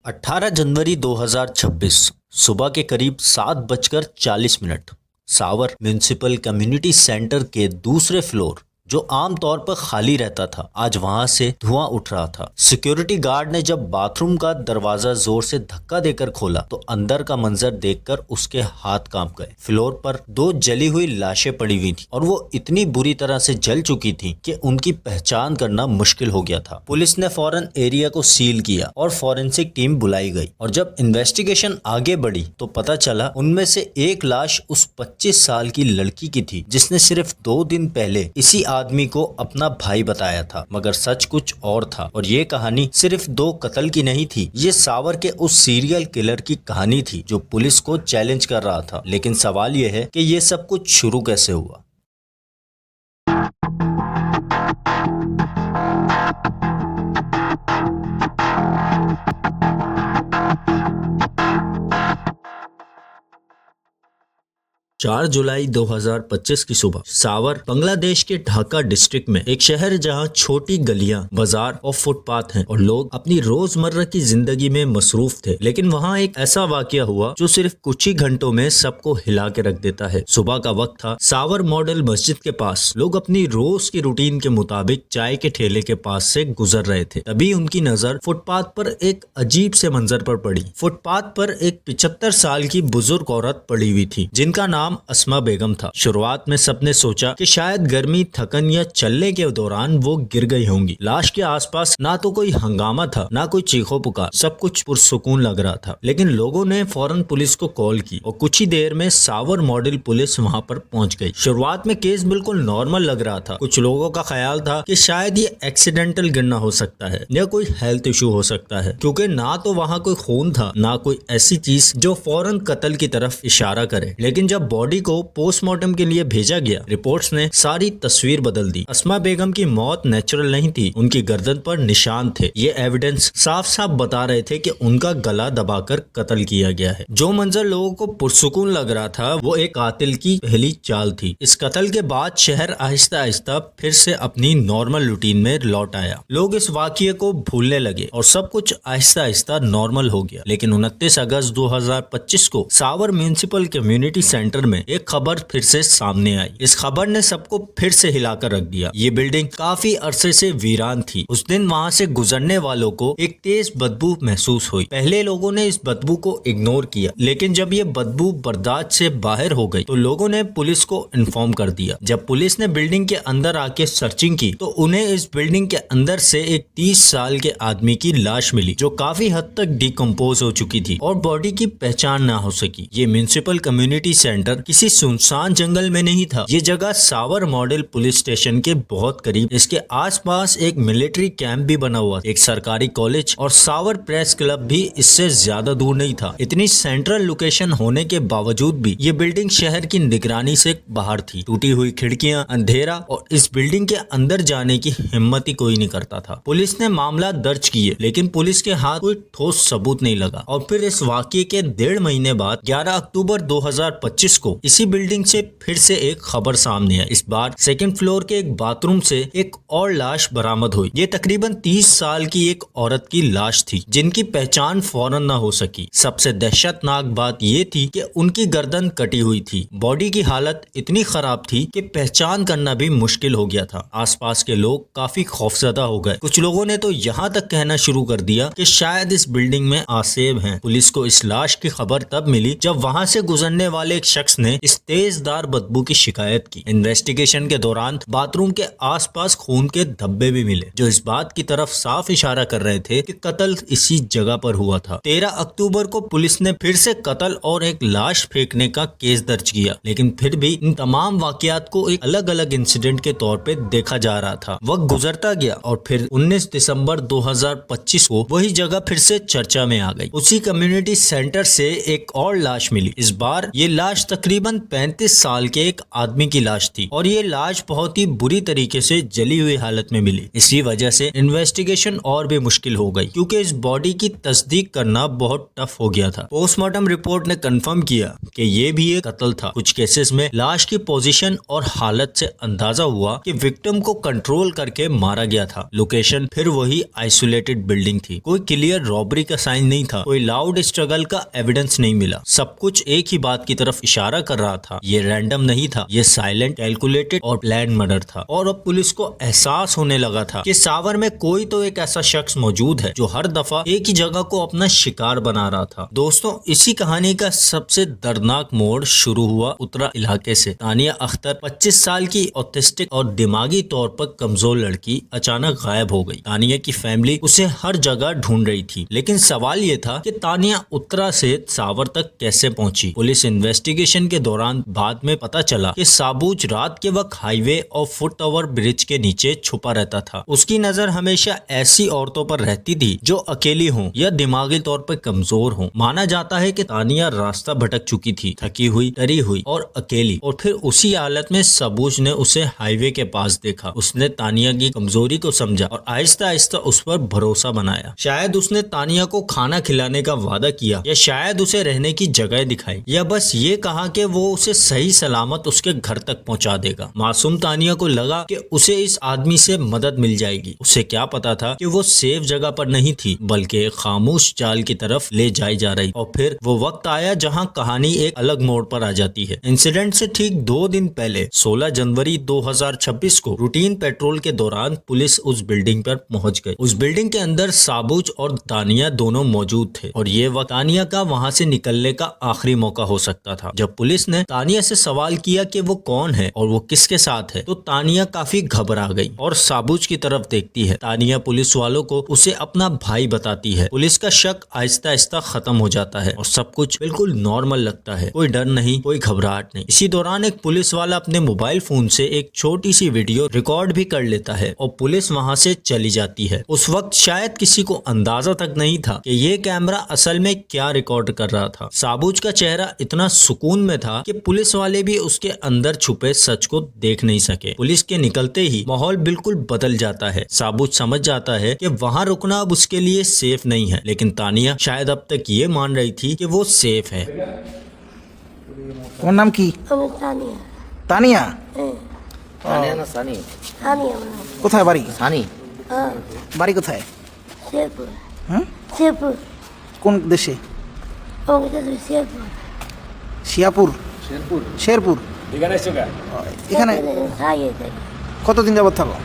18 जनवरी 2026 सुबह के करीब 7:40 सावर म्यूनिसिपल कम्युनिटी सेंटर के दूसरे फ्लोर जो आमतौर पर खाली रहता था, आज वहां से धुआं उठ रहा था। सिक्योरिटी गार्ड ने जब बाथरूम का दरवाजा जोर से धक्का देकर खोला तो अंदर का मंजर देखकर उसके हाथ कांप गए। फ्लोर पर दो जली हुई लाशें पड़ी हुई थी और वो इतनी बुरी तरह से जल चुकी थी कि उनकी पहचान करना मुश्किल हो गया था। पुलिस ने फौरन एरिया को सील किया और फॉरेंसिक टीम बुलाई गई और जब इन्वेस्टिगेशन आगे बढ़ी तो पता चला उनमें से एक लाश उस 25 साल की लड़की की थी जिसने सिर्फ 2 दिन पहले इसी आदमी को अपना भाई बताया था। मगर सच कुछ और था और ये कहानी सिर्फ 2 कत्ल की नहीं थी, ये सावर के उस सीरियल किलर की कहानी थी जो पुलिस को चैलेंज कर रहा था। लेकिन सवाल ये है कि ये सब कुछ शुरू कैसे हुआ। 4 जुलाई 2025 की सुबह सावर बांग्लादेश के ढाका डिस्ट्रिक्ट में एक शहर जहां छोटी गलियां, बाजार और फुटपाथ हैं और लोग अपनी रोजमर्रा की जिंदगी में मसरूफ थे। लेकिन वहां एक ऐसा वाकया हुआ जो सिर्फ कुछ ही घंटों में सबको हिला के रख देता है। सुबह का वक्त था। सावर मॉडल मस्जिद के पास लोग अपनी रोज की रूटीन के मुताबिक चाय के ठेले के पास से गुजर रहे थे। तभी उनकी नजर फुटपाथ पर एक अजीब से मंजर पर पड़ी। फुटपाथ पर एक 75 साल की बुजुर्ग औरत पड़ी हुई थी जिनका नाम अस्मा बेगम था। शुरुआत में सबने सोचा कि शायद गर्मी, थकन या चलने के दौरान वो गिर गई होंगी। लाश के आसपास ना तो कोई हंगामा था, ना कोई चीखो पुकार, सब कुछ पुरसुकून लग रहा था। लेकिन लोगों ने फौरन पुलिस को कॉल की और कुछ ही देर में सावर मॉडल पुलिस वहां पर पहुंच गई। शुरुआत में केस बिल्कुल नॉर्मल लग रहा था। कुछ लोगों का ख्याल था कि शायद ये एक्सीडेंटल गिरना हो सकता है या कोई हेल्थ इशू हो सकता है, क्योंकि ना तो वहाँ कोई खून था, ना कोई ऐसी चीज जो फौरन कत्ल की तरफ इशारा करे। लेकिन जब बॉडी को पोस्टमार्टम के लिए भेजा गया, रिपोर्ट्स ने सारी तस्वीर बदल दी। अस्मा बेगम की मौत नेचुरल नहीं थी, उनकी गर्दन पर निशान थे। ये एविडेंस साफ साफ बता रहे थे कि उनका गला दबाकर कत्ल किया गया है। जो मंजर लोगों को पुरसुकून लग रहा था वो एक कातिल की पहली चाल थी। इस कत्ल के बाद शहर आहिस्ता आहिस्ता फिर से अपनी नॉर्मल रूटीन में लौट आया। लोग इस वाकये को भूलने लगे और सब कुछ आहिस्ता आहिस्ता नॉर्मल हो गया। लेकिन 29 अगस्त 2025 को सावर म्यूनिसिपल कम्युनिटी सेंटर में एक खबर फिर से सामने आई। इस खबर ने सबको फिर से हिलाकर रख दिया। ये बिल्डिंग काफी अरसे से वीरान थी। उस दिन वहां से गुजरने वालों को एक तेज बदबू महसूस हुई। पहले लोगों ने इस बदबू को इग्नोर किया, लेकिन जब ये बदबू बर्दाश्त से बाहर हो गई तो लोगों ने पुलिस को इन्फॉर्म कर दिया। जब पुलिस ने बिल्डिंग के अंदर आके सर्चिंग की तो उन्हें इस बिल्डिंग के अंदर से एक 30 साल के आदमी की लाश मिली जो काफी हद तक डिकम्पोज हो चुकी थी और बॉडी की पहचान ना हो सकी। ये म्यूनिसिपल कम्युनिटी सेंटर किसी सुनसान जंगल में नहीं था। ये जगह सावर मॉडल पुलिस स्टेशन के बहुत करीब, इसके आसपास एक मिलिट्री कैंप भी बना हुआ, एक सरकारी कॉलेज और सावर प्रेस क्लब भी इससे ज्यादा दूर नहीं था। इतनी सेंट्रल लोकेशन होने के बावजूद भी ये बिल्डिंग शहर की निगरानी से बाहर थी। टूटी हुई खिड़कियां, अंधेरा और इस बिल्डिंग के अंदर जाने की हिम्मत ही कोई नहीं करता था। पुलिस ने मामला दर्ज किए, लेकिन पुलिस के हाथ कोई ठोस सबूत नहीं लगा और फिर इस वाकये के 1.5 महीने बाद 11 अक्टूबर 2025 को इसी बिल्डिंग से फिर से एक खबर सामने आई। इस बार सेकंड फ्लोर के एक बाथरूम से एक और लाश बरामद हुई। ये तकरीबन 30 साल की एक औरत की लाश थी जिनकी पहचान फौरन न हो सकी। सबसे दहशतनाक बात ये थी कि उनकी गर्दन कटी हुई थी। बॉडी की हालत इतनी खराब थी कि पहचान करना भी मुश्किल हो गया था। आसपास के लोग काफी खौफजदा हो गए। कुछ लोगों ने तो यहाँ तक कहना शुरू कर दिया कि शायद इस बिल्डिंग में आसेब हैं। पुलिस को इस लाश की खबर तब मिली जब वहाँ से गुजरने वाले एक शख्स ने इस तेजदार बदबू की शिकायत की। इन्वेस्टिगेशन के दौरान बाथरूम के आसपास खून के धब्बे भी मिले जो इस बात की तरफ साफ इशारा कर रहे थे कि कत्ल इसी जगह पर हुआ था। 13 अक्टूबर को पुलिस ने फिर से कत्ल और एक लाश फेंकने का केस दर्ज किया, लेकिन फिर भी इन तमाम वाकयात को एक अलग अलग इंसिडेंट के तौर पे देखा जा रहा था। वक्त गुजरता गया और फिर 19 दिसंबर 2025 को वही जगह फिर से चर्चा में आ गई। उसी कम्युनिटी सेंटर से एक और लाश मिली। इस बार ये लाश तकरीबन तकरीबन 35 साल के एक आदमी की लाश थी और ये लाश बहुत ही बुरी तरीके से जली हुई हालत में मिली। इसी वजह से इन्वेस्टिगेशन और भी मुश्किल हो गई क्योंकि इस बॉडी की तस्दीक करना बहुत टफ हो गया था। पोस्टमार्टम रिपोर्ट ने कंफर्म किया कि ये भी एक कत्ल था। कुछ केसेस में लाश की पोजीशन और हालत से अंदाजा हुआ कि विक्टिम को कंट्रोल करके मारा गया था। लोकेशन फिर वही आइसोलेटेड बिल्डिंग थी। कोई क्लियर रॉबरी का साइन नहीं था, कोई लाउड स्ट्रगल का एविडेंस नहीं मिला। सब कुछ एक ही बात की तरफ इशारा कर रहा था, ये रैंडम नहीं था, ये साइलेंट, कैलकुलेटेड और प्लान मर्डर था। और अब पुलिस को एहसास होने लगा था कि सावर में कोई तो एक ऐसा शख्स मौजूद है जो हर दफा एक ही जगह को अपना शिकार बना रहा था। दोस्तों, इसी कहानी का सबसे दर्दनाक मोड़ शुरू हुआ उत्तरा इलाके से। तानिया अख्तर 25 साल की ऑटिस्टिक और दिमागी तौर पर कमजोर लड़की अचानक गायब हो गई। तानिया की फैमिली उसे हर जगह ढूंढ रही थी, लेकिन सवाल ये था कि तानिया उत्तरा से सावर तक कैसे पहुंची। पुलिस इन्वेस्टिगेशन के दौरान बाद में पता चला कि साबूज रात के वक्त हाईवे और फुट ओवर ब्रिज के नीचे छुपा रहता था। उसकी नजर हमेशा ऐसी औरतों पर रहती थी जो अकेली हों या दिमागी तौर पर कमजोर हों। माना जाता है कि तानिया रास्ता भटक चुकी थी, थकी हुई, डरी हुई और अकेली, और फिर उसी हालत में साबूज ने उसे हाईवे के पास देखा। उसने तानिया की कमजोरी को समझा और आहिस्ता आहिस्ता उस पर भरोसा बनाया। शायद उसने तानिया को खाना खिलाने का वादा किया, या शायद उसे रहने की जगह दिखाई, या बस ये कहा कि वो उसे सही सलामत उसके घर तक पहुंचा देगा। मासूम तानिया को लगा कि उसे इस आदमी से मदद मिल जाएगी। उसे क्या पता था कि वो सेफ जगह पर नहीं थी, बल्कि एक खामोश जाल की तरफ ले जाई जा रही। और फिर वो वक्त आया जहां कहानी एक अलग मोड़ पर आ जाती है। इंसिडेंट से ठीक 2 दिन पहले 16 जनवरी 2026 को रूटीन पेट्रोल के दौरान पुलिस उस बिल्डिंग पर पहुंच गई। उस बिल्डिंग के अंदर साबूज और तानिया दोनों मौजूद थे और ये वक्त तानिया का वहां से निकलने का आखिरी मौका हो सकता था। जब पुलिस ने तानिया से सवाल किया कि वो कौन है और वो किसके साथ है, तो तानिया काफी घबरा गई और साबूज की तरफ देखती है। तानिया पुलिस वालों को उसे अपना भाई बताती है। पुलिस का शक आहिस्ता आहिस्ता खत्म हो जाता है और सब कुछ बिल्कुल नॉर्मल लगता है। कोई डर नहीं, कोई घबराहट नहीं। इसी दौरान एक पुलिस वाला अपने मोबाइल फोन से एक छोटी सी वीडियो रिकॉर्ड भी कर लेता है और पुलिस वहां से चली जाती है। उस वक्त शायद किसी को अंदाजा तक नहीं था कि ये कैमरा असल में क्या रिकॉर्ड कर रहा था। साबूज का चेहरा इतना सुकून में था कि पुलिस वाले भी उसके अंदर छुपे सच को देख नहीं सके। पुलिस के निकलते ही माहौल बिल्कुल बदल जाता है। साबूज समझ जाता है कि वहां रुकना अब उसके लिए सेफ नहीं है, लेकिन तानिया शायद अब तक ये मान रही थी कि वो सेफ है। তোমার নাম কি? আমি তানিয়া। তানিয়া? হ্যাঁ, সানিয়া না সানি? তানিয়া আমার নাম। কোথায় বাড়ি? সানি? হ্যাঁ, বাড়ি কোথায়? শেরপুর। হ্যাঁ? শেরপুর। কোন দেশে? আমাকে তো শেরপুর। শিয়াপুর? শেরপুর। এখানে খাইয়ে দেয়। কতদিন যাবত থাকো?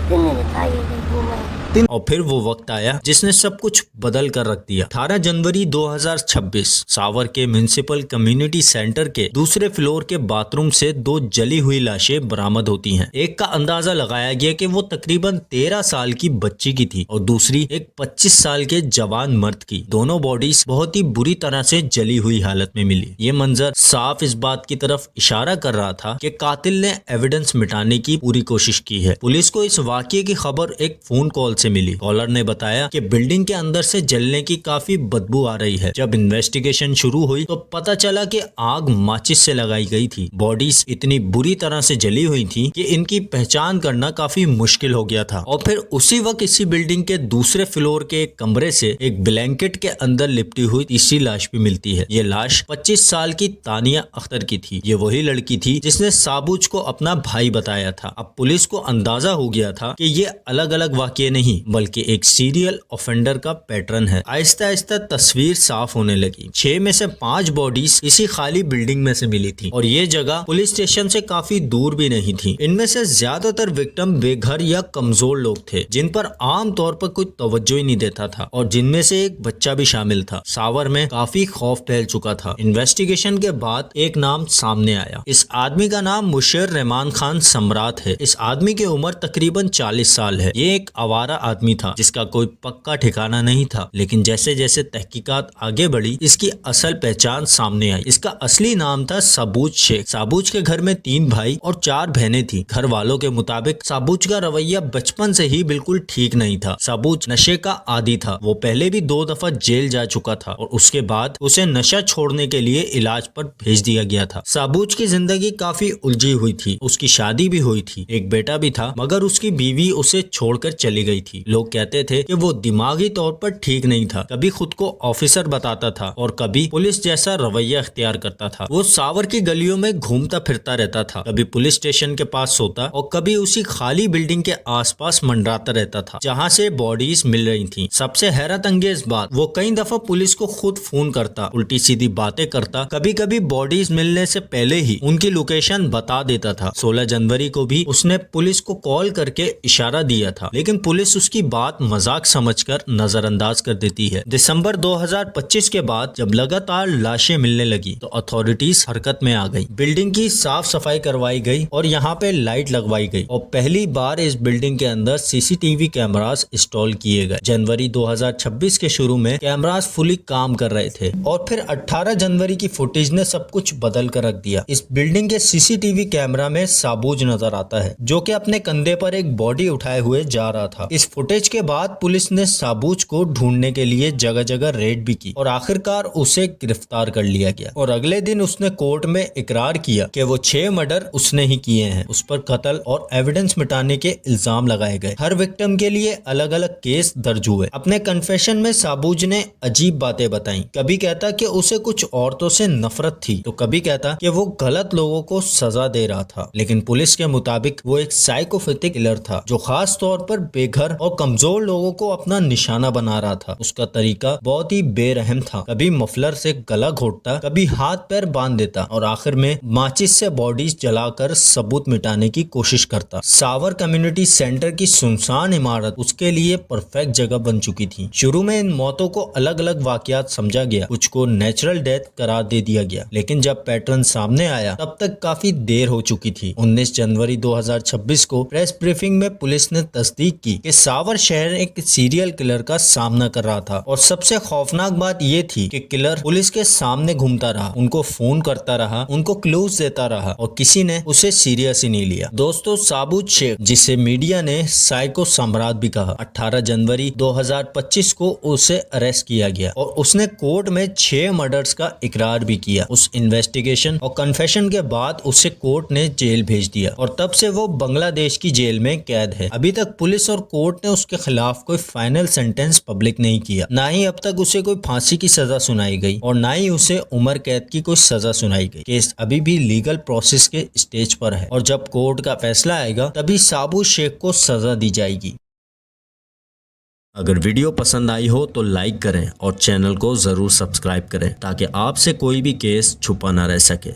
3 দিন খাইয়ে দেয়, ঘুমায়। और फिर वो वक्त आया जिसने सब कुछ बदल कर रख दिया। 18 जनवरी 2026 सावर के म्युनिसिपल कम्युनिटी सेंटर के दूसरे फ्लोर के बाथरूम से 2 जली हुई लाशें बरामद होती हैं। एक का अंदाजा लगाया गया कि वो तकरीबन 13 साल की बच्ची की थी और दूसरी एक 25 साल के जवान मर्द की। दोनों बॉडीज बहुत ही बुरी तरह से जली हुई हालत में मिली। ये मंजर साफ इस बात की तरफ इशारा कर रहा था कि कातिल ने एविडेंस मिटाने की पूरी कोशिश की है। पुलिस को इस वाकये की खबर एक फोन कॉल से मिली। कॉलर ने बताया कि बिल्डिंग के अंदर से जलने की काफी बदबू आ रही है। जब इन्वेस्टिगेशन शुरू हुई तो पता चला कि आग माचिस से लगाई गई थी। बॉडीज इतनी बुरी तरह से जली हुई थी कि इनकी पहचान करना काफी मुश्किल हो गया था। और फिर उसी वक्त इसी बिल्डिंग के दूसरे फ्लोर के एक कमरे से एक ब्लैंकेट के अंदर लिपटी हुई तीसरी लाश भी मिलती है। ये लाश 25 साल की तानिया अख्तर की थी। ये वही लड़की थी जिसने साबूज को अपना भाई बताया था। अब पुलिस को अंदाजा हो गया था कि ये अलग अलग वाकये नहीं बल्कि एक सीरियल ऑफेंडर का पैटर्न है। आहिस्ता आहिस्ता तस्वीर साफ होने लगी। 6 में से 5 बॉडीज इसी खाली बिल्डिंग में से मिली थी और ये जगह पुलिस स्टेशन से काफी दूर भी नहीं थी। इनमें से ज्यादातर विक्टिम बेघर या कमजोर लोग थे जिन पर आम तौर पर कोई तवज्जो ही नहीं देता था और जिनमें से एक बच्चा भी शामिल था। सावर में काफी खौफ फैल चुका था। इन्वेस्टिगेशन के बाद एक नाम सामने आया। इस आदमी का नाम मुशर्रफ रहमान खान सम्राट है। इस आदमी की उम्र तकरीबन 40 साल है। ये एक आवारा आदमी था जिसका कोई पक्का ठिकाना नहीं था, लेकिन जैसे जैसे तहकीकात आगे बढ़ी इसकी असल पहचान सामने आई। इसका असली नाम था साबूज शेख। साबूज के घर में 3 भाई और 4 बहनें थी। घर वालों के मुताबिक साबूज का रवैया बचपन से ही बिल्कुल ठीक नहीं था। साबूज नशे का आदी था। वो पहले भी 2 दफा जेल जा चुका था और उसके बाद उसे नशा छोड़ने के लिए इलाज पर भेज दिया गया था। साबूज की जिंदगी काफी उलझी हुई थी। उसकी शादी भी हुई थी, एक बेटा भी था, मगर उसकी बीवी उसे छोड़कर चली गई थी। लोग कहते थे कि वो दिमागी तौर पर ठीक नहीं था, कभी खुद को ऑफिसर बताता था और कभी पुलिस जैसा रवैया इख्तियार करता था। वो सावर की गलियों में घूमता फिरता रहता था, कभी पुलिस स्टेशन के पास सोता और कभी उसी खाली बिल्डिंग के आसपास मंडराता रहता था जहां से बॉडीज मिल रही थीं। सबसे हैरत अंगेज बात, वो कई दफा पुलिस को खुद फोन करता, उल्टी सीधी बातें करता, कभी कभी बॉडीज मिलने से पहले ही उनकी लोकेशन बता देता था। 16 जनवरी को भी उसने पुलिस को कॉल करके इशारा दिया था, लेकिन पुलिस उसकी बात मजाक समझकर नजरअंदाज कर देती है। दिसंबर 2025 के बाद जब लगातार लाशें मिलने लगी तो अथॉरिटीज हरकत में आ गई। बिल्डिंग की साफ सफाई करवाई गई और यहाँ पे लाइट लगवाई गई और पहली बार इस बिल्डिंग के अंदर सीसीटीवी कैमरास इंस्टॉल किए गए। जनवरी 2026 के शुरू में कैमरास फुली काम कर रहे थे और फिर 18 जनवरी की फुटेज ने सब कुछ बदल कर रख दिया। इस बिल्डिंग के सीसीटीवी कैमरा में साबूज नजर आता है जो कि अपने कंधे पर एक बॉडी उठाए हुए जा रहा था। इस फुटेज के बाद पुलिस ने साबूज को ढूंढने के लिए जगह जगह रेड भी की और आखिरकार उसे गिरफ्तार कर लिया गया और अगले दिन उसने कोर्ट में इकरार किया कि वो 6 मर्डर उसने ही किए हैं। उस पर कत्ल और एविडेंस मिटाने के इल्जाम लगाए गए। हर विक्टिम के लिए अलग अलग केस दर्ज हुए। अपने कन्फेशन में साबूज ने अजीब बातें बताई। कभी कहता कि उसे कुछ औरतों से नफरत थी तो कभी कहता कि वो गलत लोगों को सजा दे रहा था, लेकिन पुलिस के मुताबिक वो एक साइकोपैथिक किलर था जो खास तौर पर बेघर और कमजोर लोगों को अपना निशाना बना रहा था। उसका तरीका बहुत ही बेरहम था, कभी मफलर से गला घोटता, कभी हाथ पैर बांध देता और आखिर में माचिस से बॉडीज जलाकर सबूत मिटाने की कोशिश करता। सावर कम्युनिटी सेंटर की सुनसान इमारत उसके लिए परफेक्ट जगह बन चुकी थी। शुरू में इन मौतों को अलग अलग वाकयात समझा गया, कुछ को नेचुरल डेथ करार दे दिया गया, लेकिन जब पैटर्न सामने आया तब तक काफी देर हो चुकी थी। 19 जनवरी 2026 को प्रेस ब्रीफिंग में पुलिस ने तस्दीक की कि सावर शहर एक सीरियल किलर का सामना कर रहा था और सबसे खौफनाक बात ये थी कि किलर पुलिस के सामने घूमता रहा, उनको फोन करता रहा, उनको क्लूज देता रहा और किसी ने उसे सीरियस ही नहीं लिया। दोस्तों, साबूज शेख, जिसे मीडिया ने साइको सम्राट भी कहा, 18 जनवरी 2025 को उसे अरेस्ट किया गया और उसने कोर्ट में 6 मर्डर्स का इकरार भी किया। उस इन्वेस्टिगेशन और कन्फेशन के बाद उसे कोर्ट ने जेल भेज दिया और तब से वो बांग्लादेश की जेल में कैद है। अभी तक पुलिस और कोर्ट ने उसके खिलाफ कोई फाइनल सेंटेंस पब्लिक नहीं किया, ना ही अब तक उसे कोई फांसी की सजा सुनाई गई और ना ही उसे उम्र कैद की कोई सजा सुनाई गई। केस अभी भी लीगल प्रोसेस के स्टेज पर है और जब कोर्ट का फैसला आएगा तभी साबूज शेख को सजा दी जाएगी। अगर वीडियो पसंद आई हो तो लाइक करें और चैनल को जरूर सब्सक्राइब करें ताकि आपसे कोई भी केस छुपा ना रह सके।